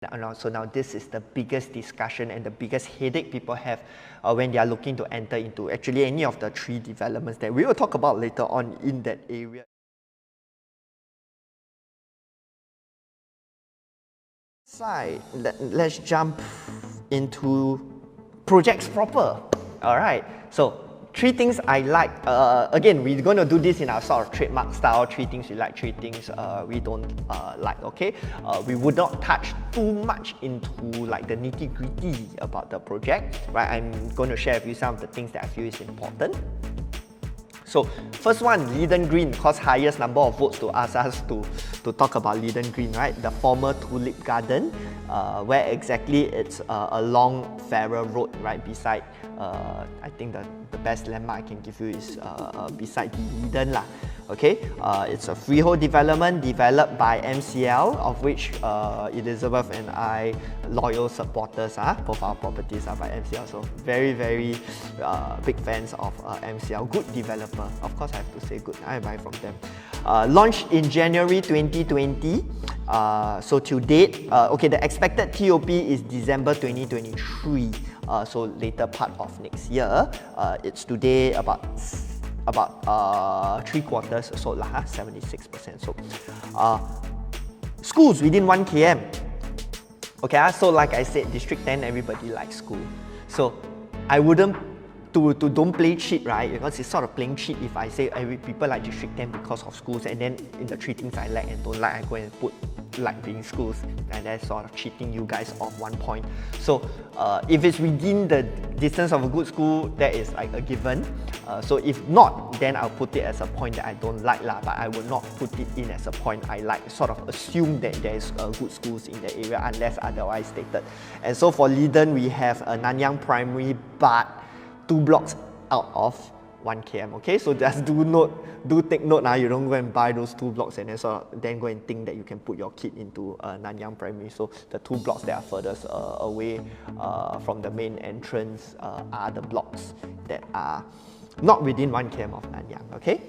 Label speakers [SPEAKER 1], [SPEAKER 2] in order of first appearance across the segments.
[SPEAKER 1] So now this is the biggest discussion and the biggest headache people have when they are looking to enter into actually any of the 3 developments that we will talk about later on in that area. Let's jump into projects proper. Alright, so 3 things I like. Again, we're going to do this in our sort of trademark style. 3 things we like, 3 things we don't like, okay? We would not touch too much into like the nitty-gritty about the project, right? I'm going to share with you some of the things that I feel is important. So first one, Leedon Green, because highest number of votes to ask us to talk about Leedon Green, right? The former tulip garden, where exactly it's along Farrer Road, right? Beside, I think the best landmark I can give you is beside the Leedon lah. Okay, it's a freehold development developed by MCL, of which Elizabeth and I loyal supporters. Both our properties are by MCL, so very big fans of MCL. Good developer, of course I have to say good. I buy from them. Launched in January 2020. So to date, okay, the expected TOP is December 2023. So later part of next year. It's today about 3/4 sold lah, 76% sold. Schools within 1 km. Okay, so like I said, District 10, everybody likes school. So I wouldn't don't play cheat, right? Because it's sort of playing cheat if I say people like District 10 because of schools, and then in the 3 things I like and don't like, I go and put like being schools, and that's sort of cheating you guys off 1 point. So if it's within the distance of a good school, that is like a given. So if not, then I'll put it as a point that I don't like lah, but I will not put it in as a point I like. Sort of assume that there's good schools in the area unless otherwise stated. And so for Leedon, we have a Nanyang Primary, but 2 blocks out of 1 km, okay? So just do take note now, you don't go and buy those 2 blocks and then go and think that you can put your kid into Nanyang Primary. So the 2 blocks that are furthest away from the main entrance are the blocks that are not within 1 km of Nanyang, okay?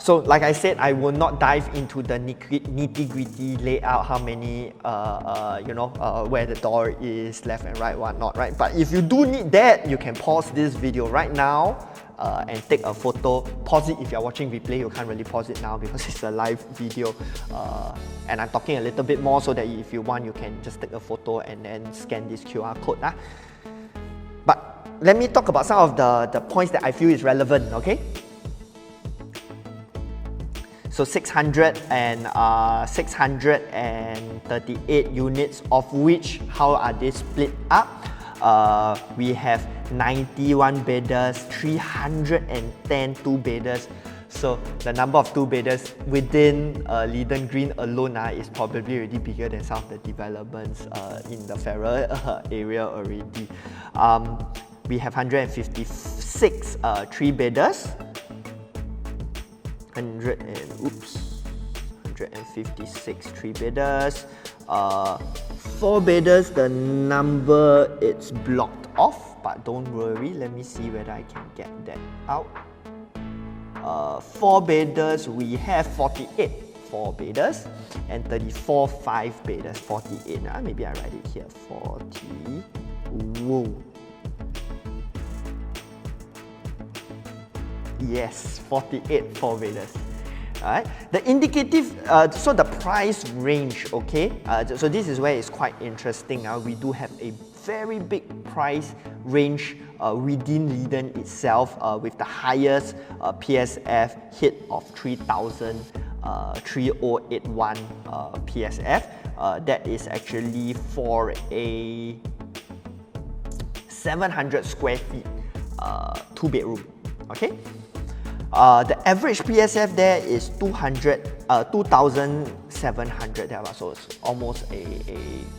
[SPEAKER 1] So like I said, I will not dive into the nitty-gritty layout, how many, where the door is, left and right, whatnot, right? But if you do need that, you can pause this video right now and take a photo. Pause it if you're watching replay. You can't really pause it now because it's a live video. And I'm talking a little bit more so that if you want, you can just take a photo and then scan this QR code. But let me talk about some of the points that I feel is relevant, okay? So 638 units, of which, how are they split up? We have 91 bedders, 310 2-bedders. So the number of 2-bedders within Leedon Green alone is probably already bigger than some of the developments in the Farrer area already. We have 156 3-bedders. 156 3-bedders. 4-bedders, the number it's blocked off, but don't worry, let me see whether I can get that out. 4-bedders, we have 48 4-bedders and 34 5-bedders. 48, maybe I write it here, 40. Whoa. Yes, 48 4-bedders. Alright, the indicative, so the price range, okay? So this is where it's quite interesting. We do have a very big price range within Leedon itself, with the highest PSF hit of 3081 PSF. That is actually for a 700 square feet 2-bedroom, okay? The average PSF there is 2,700 there, so it's almost a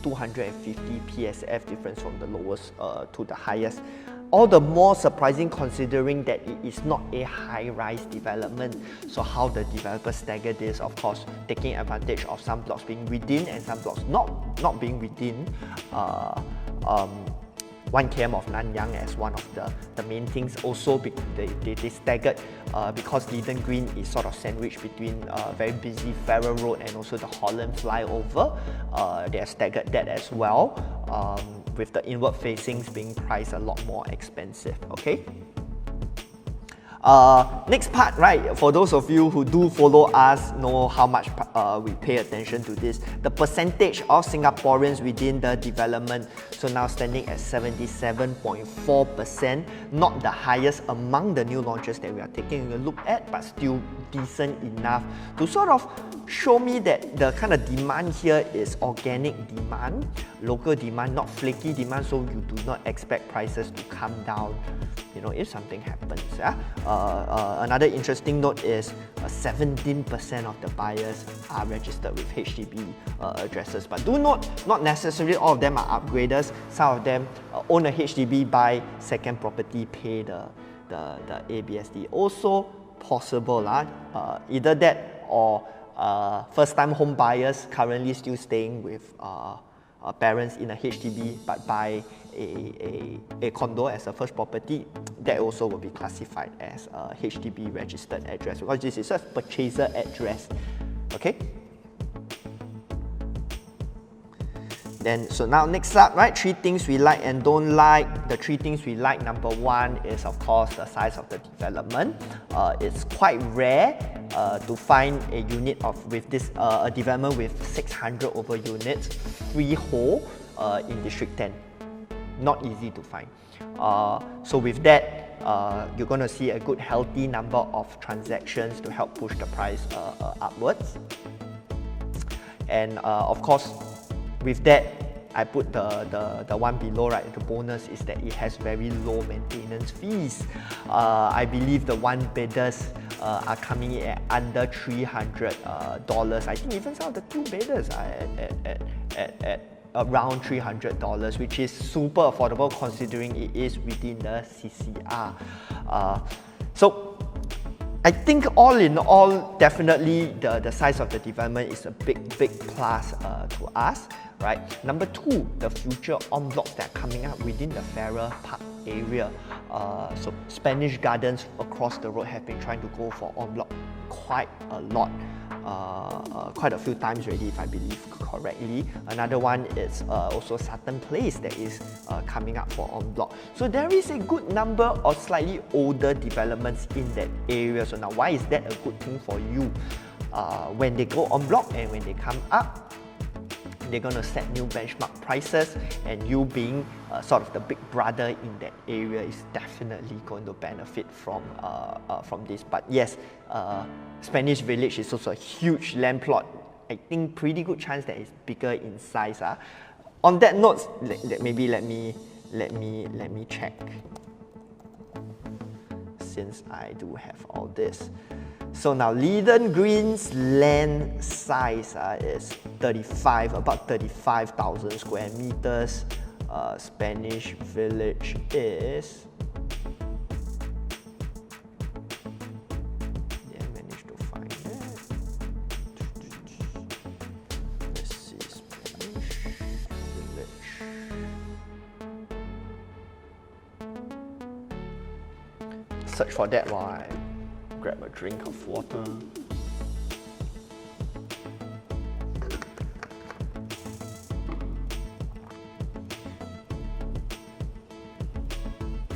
[SPEAKER 1] 250 PSF difference from the lowest to the highest. All the more surprising considering that it is not a high-rise development. So how the developers stagger this, of course, taking advantage of some blocks being within and some blocks not being within 1 km of Nanyang as one of the main things. Also, they staggered because Leedon Green is sort of sandwiched between very busy Farrer Road and also the Holland flyover. They have staggered that as well, with the inward facings being priced a lot more expensive. Okay. Next part, right, for those of you who do follow us, know how much we pay attention to this. The percentage of Singaporeans within the development, so now standing at 77.4%, not the highest among the new launches that we are taking a look at, but still decent enough to sort of show me that the kind of demand here is organic demand, local demand, not flaky demand, so you do not expect prices to come down, you know, if something happens. Yeah? Another interesting note is 17% of the buyers are registered with HDB addresses. But do note, not necessarily all of them are upgraders. Some of them own a HDB, buy second property, pay the ABSD. Also possible, either that or first-time home buyers currently still staying with parents in a HDB but buy a condo as a first property. That also will be classified as a HDB registered address because this is a purchaser address. Okay. Then, so now next up, right, 3 things we like and don't like. The 3 things we like, number 1 is of course the size of the development. It's quite rare to find a unit with this a development with 600 over units freehold in District 10. Not easy to find. So with that, you're going to see a good healthy number of transactions to help push the price upwards. And of course, with that, I put the one below, right? The bonus is that it has very low maintenance fees. I believe the one bidders are coming in at under $300. I think even some of the 2 bidders are at around $300, which is super affordable considering it is within the CCR. So I think all in all, definitely the size of the development is a big plus to us, right? Number 2, the future en blocs that are coming up within the Farrer Park area. So Spanish Gardens across the road have been trying to go for en bloc quite a lot. Quite a few times already, if I believe correctly. Another one is also Sutton Place that is coming up for en bloc. So there is a good number of slightly older developments in that area. So now why is that a good thing for you? When they go en bloc and when they come up, they're going to set new benchmark prices, and you being sort of the big brother in that area is definitely going to benefit from this. But yes, Spanish Village is also a huge land plot. I think pretty good chance that it's bigger in size. On that note, maybe let me check, since I do have all this. So now Leedon Green's land size is about 35,000 square meters. Spanish Village is, yeah, managed to find it. Let's see, Spanish Village. Search for that while I grab a drink of water.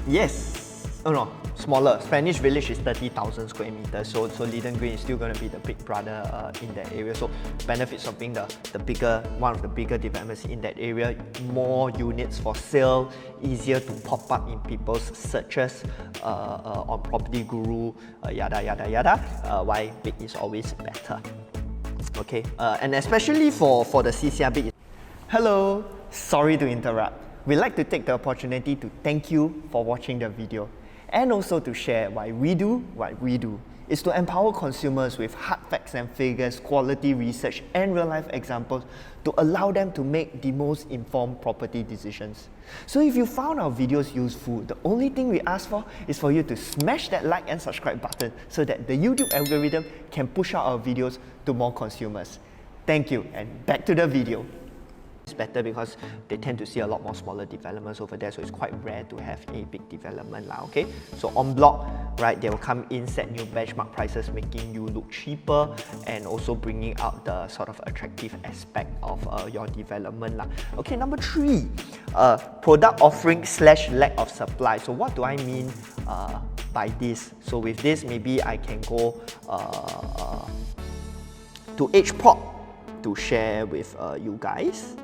[SPEAKER 1] Yes. Oh no, smaller. Spanish Village is 30,000 square meters. So Leedon Green is still going to be the big brother in that area. So benefits of being the bigger, one of the bigger developments in that area. More units for sale, easier to pop up in people's searches on Property Guru, yada yada yada. Why big is always better. Okay, and especially for the CCR big. Hello, sorry to interrupt. We'd like to take the opportunity to thank you for watching the video, and also to share why we do what we do. Is to empower consumers with hard facts and figures, quality research and real-life examples to allow them to make the most informed property decisions. So if you found our videos useful, the only thing we ask for is for you to smash that like and subscribe button so that the YouTube algorithm can push out our videos to more consumers. Thank you, and back to the video. It's better because they tend to see a lot more smaller developments over there, so it's quite rare to have a big development lah, okay? So en bloc, right, they will come in, set new benchmark prices, making you look cheaper and also bringing out the sort of attractive aspect of your development lah. Okay, number 3, product offering / lack of supply. So what do I mean by this? So with this, maybe I can go to H Prop to share with you guys.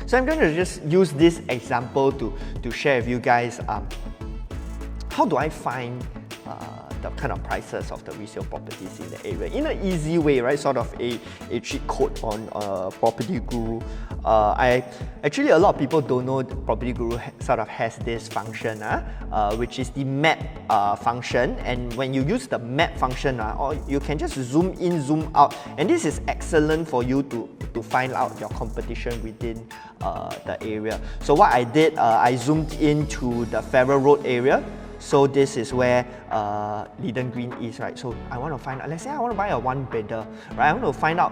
[SPEAKER 1] So I'm going to just use this example to share with you guys how do I find the kind of prices of the resale properties in the area in an easy way, right? Sort of a cheat code on Property Guru. Actually, a lot of people don't know Property Guru sort of has this function, which is the map function. And when you use the map function, or you can just zoom in, zoom out, and this is excellent for you to find out your competition within the area. So what I did, I zoomed into the Farrer Road area. So this is where Leedon Green is, right? So I want to find out, let's say I want to buy a 1-bedder, right? I want to find out,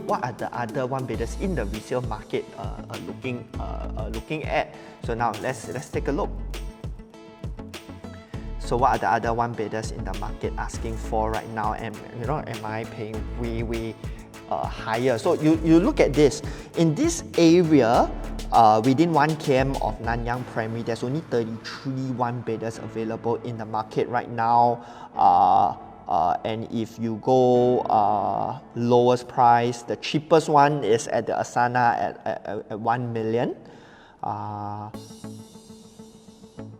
[SPEAKER 1] what are the other 1-bedders in the resale market looking at? So now let's take a look. So what are the other 1-bedders in the market asking for right now? And am I paying way higher? So you look at this. In this area, within 1 km of Nanyang Primary, there's only 33 1-bedders available in the market right now. And if you go lowest price, the cheapest one is at the Asana at 1 million.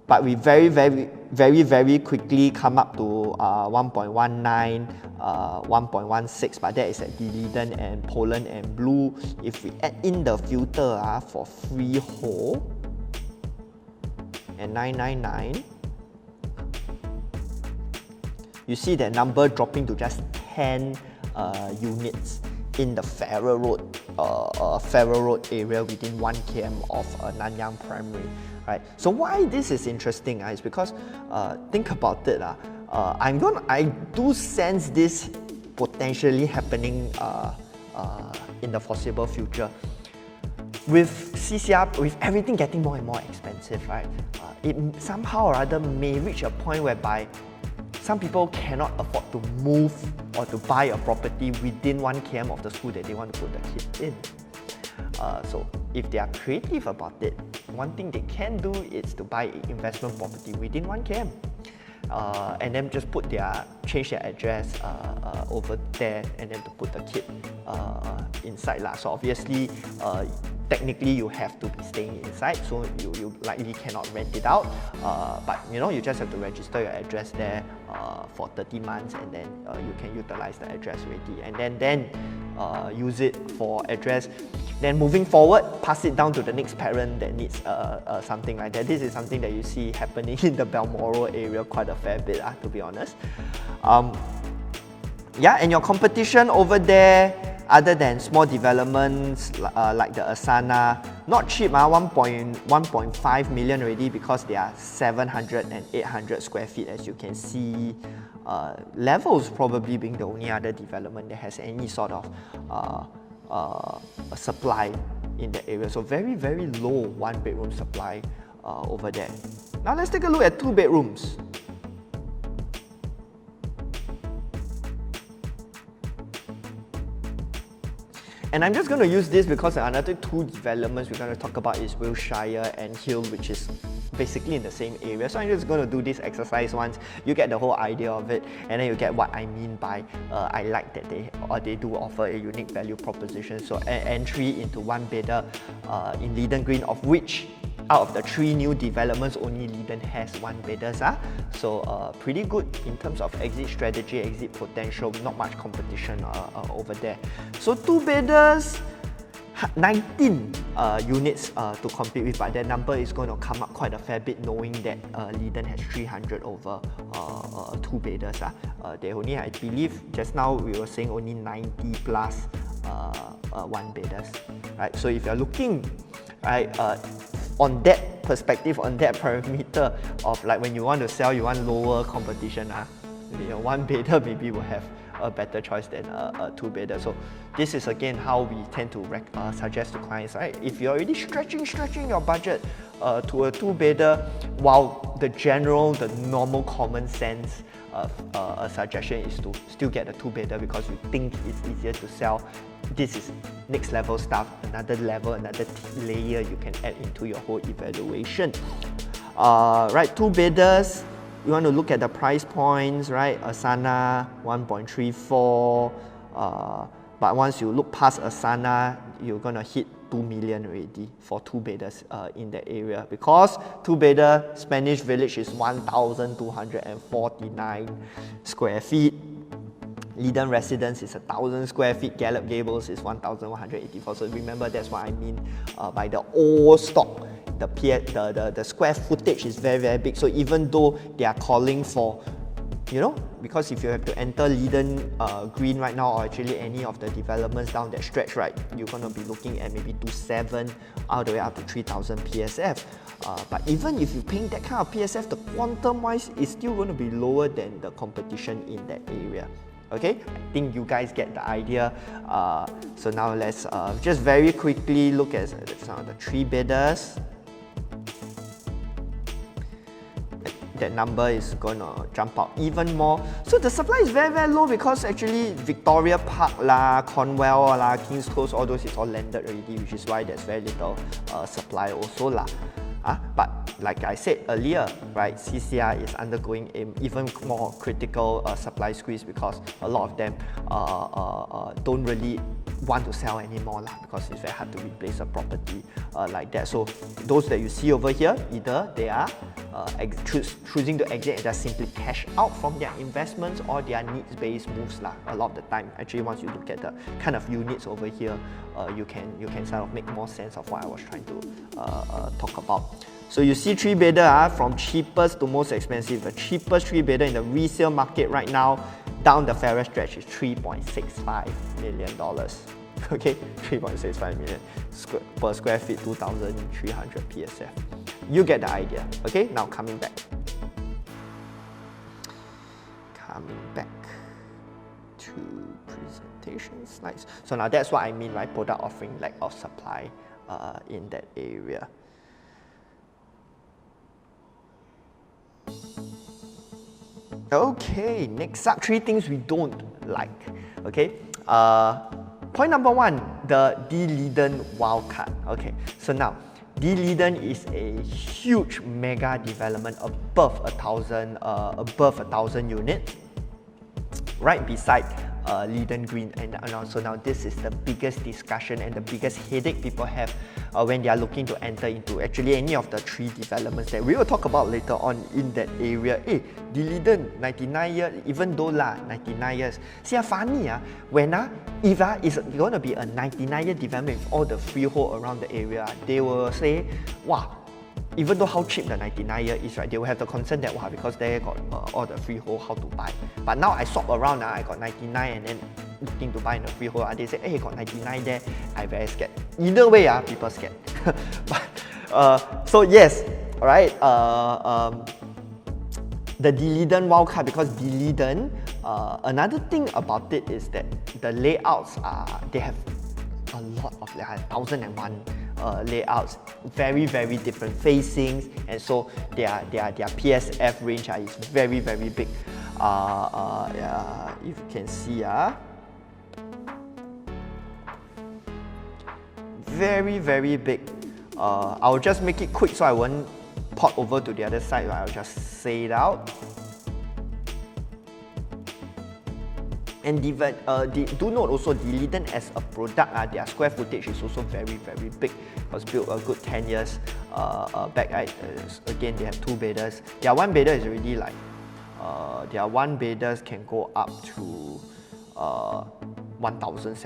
[SPEAKER 1] But we very quickly come up to 1.19, 1.16, but that is at Leedon and Poland and Blue. If we add in the filter for freehold and 999, you see that number dropping to just 10 units in the Farrer Road area within 1 km of Nanyang Primary. Right. So why this is interesting is because think about it. I do sense this potentially happening in the foreseeable future. With CCR, with everything getting more and more expensive, right? It somehow or other may reach a point whereby some people cannot afford to move or to buy a property within 1 km of the school that they want to put the kids in. So if they are creative about it, one thing they can do is to buy investment property within 1 km. And then just change their address over there, and then to put the kid inside lah. So obviously, technically you have to be staying inside, so you likely cannot rent it out. But you just have to register your address there for 30 months, and then you can utilize the address already, and then use it for address. Then moving forward, pass it down to the next parent that needs something like that. This is something that you see happening in the Balmoral area quite a fair bit, to be honest. Yeah, and your competition over there, other than small developments like the Asana, not cheap, 1.5 million already, because they are 700 and 800 square feet, as you can see. Levels probably being the only other development that has any sort of supply in the area. So very low 1-bedroom supply over there. Now let's take a look at 2 bedrooms. And I'm just going to use this because another 2 developments we're going to talk about is Wilshire and Hill, which is basically in the same area. So I'm just going to do this exercise once. You get the whole idea of it, and then you get what I mean by I like that they do offer a unique value proposition. So an entry into 1-bedder in Leedon Green, of which out of the 3 new developments, only Leedon has 1-bedders. So pretty good in terms of exit strategy, exit potential, not much competition over there. So 2-bedders, 19 units to compete with, but that number is going to come up quite a fair bit, knowing that Leedon has 300 over 2-bedders. They only, I believe, just now we were saying only 90 plus 1-bedders. Right? So if you're looking, right, on that perspective, on that parameter of like when you want to sell, you want lower competition, one bedder maybe will have a better choice than a two bedder. So this is again how we tend to suggest to clients, right? If you're already stretching your budget to a two bedder, while the normal common sense suggestion is to still get a two bedder because you think it's easier to sell. This is next level stuff, another layer you can add into your whole evaluation. Right, two bedders, you want to look at the price points, right? Asana 1.34, but once you look past Asana, you're gonna hit 2 million already for two bedders in that area, because two bedder Spanish Village is 1,249 square feet. Leedon Residence is 1,000 square feet. Gallop Gables is 1,184. So remember, that's what I mean by the old stock. The square footage is very big. So even though they are calling for, because if you have to enter Leedon Green right now, or actually any of the developments down that stretch, right, you're going to be looking at maybe 2.7 all the way up to 3,000 PSF. But even if you're paying that kind of PSF, the quantum-wise is still going to be lower than the competition in that area. Okay, I think you guys get the idea. So now let's just very quickly look at some of the three bedders. That number is gonna jump out even more. So the supply is very low because actually Victoria Park lah, Cornwall lah, King's Close, all those is all landed already, which is why there's very little supply also lah. But like I said earlier, right, CCR is undergoing an even more critical supply squeeze because a lot of them don't really want to sell anymore lah, because it's very hard to replace a property like that. So those that you see over here, either they are choosing to exit and just simply cash out from their investments, or their needs-based moves lah. A lot of the time, actually, once you look at the kind of units over here, you can sort of make more sense of what I was trying to talk about. So you see three bedder from cheapest to most expensive. The cheapest three bedder in the resale market right now, down the fairer stretch, is $3.65 million. Okay, 3.65 million per square feet, 2,300 PSF. You get the idea. Okay, now coming back to presentation slides. So now that's what I mean, right? Product offering, lack of supply in that area. Okay, next up, three things we don't like. Okay, point number one, the Leedon wildcard. Okay, so now Leedon is a huge mega development above 1,000 units, right beside Leedon Green, and also now this is the biggest discussion and the biggest headache people have when they are looking to enter into actually any of the three developments that we will talk about later on in that area. Hey, Leedon 99 years, even though 99 years, see funny when if it's going to be a 99-year development with all the freehold around the area, they will say, wow, even though how cheap the 99-year is, right, they will have the concern that, wow, because they got all the freehold, how to buy. But now I swap around, I got 99 and then looking to buy in the freehold, they say, hey, got 99 there, I very scared. Either way, people scared. But, so yes, alright, the Leedon wildcard, because Leedon, another thing about it is that the layouts they have a lot of 1,001 layouts, very different facings, and so their PSF range is very big. If you can see, very big. I'll just make it quick so I won't port over to the other side. I'll just say it out. And do note also, Leedon as a product, their square footage is also very big. It was built a good 10 years back, right? Again, they have two bedders. Their one bedder is already like, their one bedders can go up to 1,000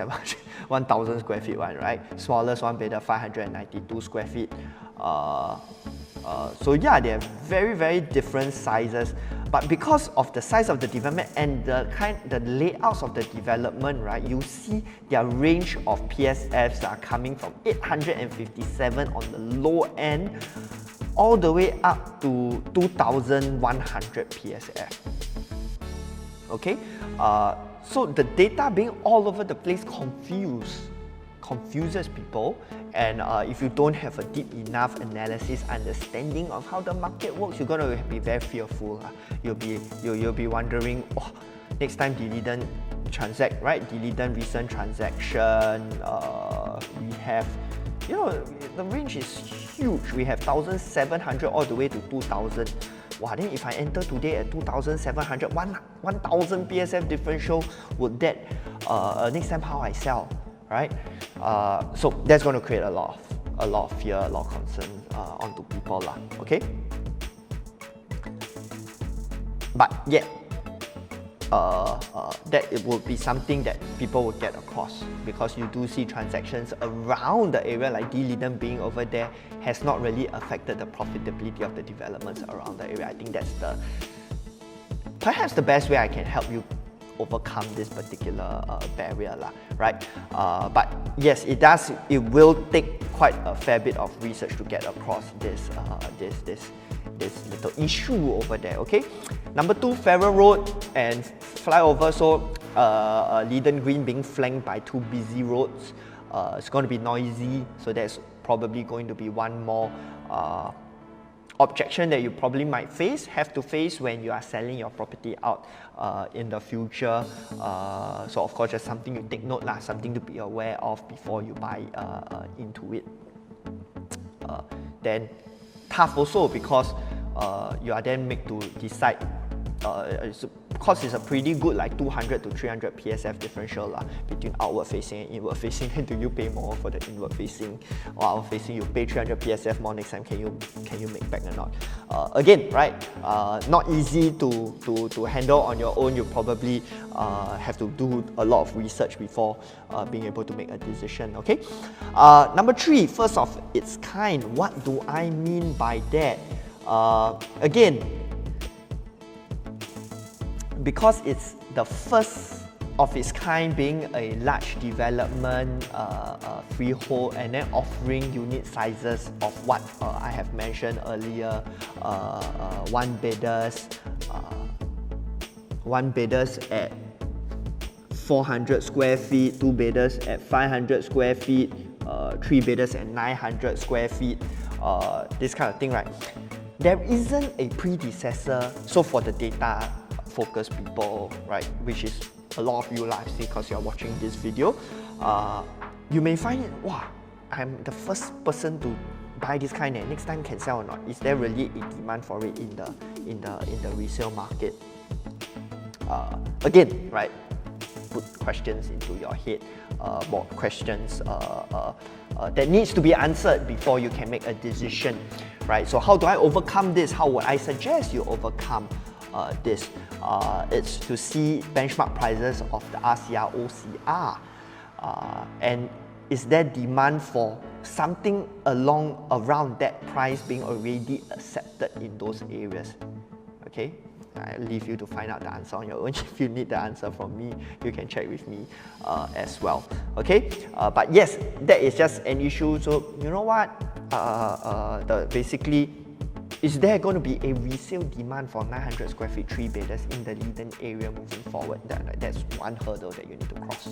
[SPEAKER 1] square feet one, right? Smallest one bedder, 592 square feet. So yeah, they have very different sizes, but because of the size of the development and the layouts of the development, right, you see their range of PSFs are coming from 857 on the low end all the way up to 2,100 PSF. Okay, so the data being all over the place confuses people, and if you don't have a deep enough analysis understanding of how the market works, you're gonna be very fearful. You'll be wondering, oh, next time Leedon transact, right? Leedon recent transaction, we have, you know, the range is huge. We have 1,700 all the way to 2,000. Wow, then if I enter today at 2,700, 1,000 PSF differential, would that next time how I sell, right? So that's going to create a lot of fear, a lot of concern onto people lah. Okay. But yeah, that it will be something that people will get across, because you do see transactions around the area, like Leedon being over there has not really affected the profitability of the developments around the area. I think that's perhaps the best way I can help you overcome this particular barrier lah, right? But yes, it will take quite a fair bit of research to get across this little issue over there. Okay, number 2, Farrer Road and flyover. So Leedon Green being flanked by 2 busy roads, it's going to be noisy, so that's probably going to be one more objection that you probably might have to face when you are selling your property out in the future. So of course, just something you take note lah, something to be aware of before you buy into it. Then tough also, because you are then made to decide, because it's a pretty good like 200 to 300 PSF differential between outward facing and inward facing. And do you pay more for the inward facing or outward facing? You pay 300 PSF more next time, can you make back or not? Again, right, not easy to handle on your own. You probably have to do a lot of research before being able to make a decision. Okay, number 3, first of its kind. What do I mean by that? Again, because it's the first of its kind, being a large development, freehold, and then offering unit sizes of what I have mentioned earlier, one bidders at 400 square feet, 2 bidders at 500 square feet, 3 bidders at 900 square feet, this kind of thing, right? There isn't a predecessor. So for the data focused people, right, which is a lot of you lah, I see, because you're watching this video, you may find it, wow, I'm the first person to buy this kind, and next time can sell or not? Is there really a demand for it in the resale market? Again, right, put questions into your head, more questions that needs to be answered before you can make a decision, right? So how do I overcome this? How would I suggest you overcome this? It's to see benchmark prices of the RCR, OCR, and is there demand for something around that price being already accepted in those areas? Okay, I leave you to find out the answer on your own. If you need the answer from me, you can check with me as well. Okay, but yes, that is just an issue. So you know what? Basically, is there going to be a resale demand for 900 square feet 3 bidders in the Leedon area moving forward? That's one hurdle that you need to cross.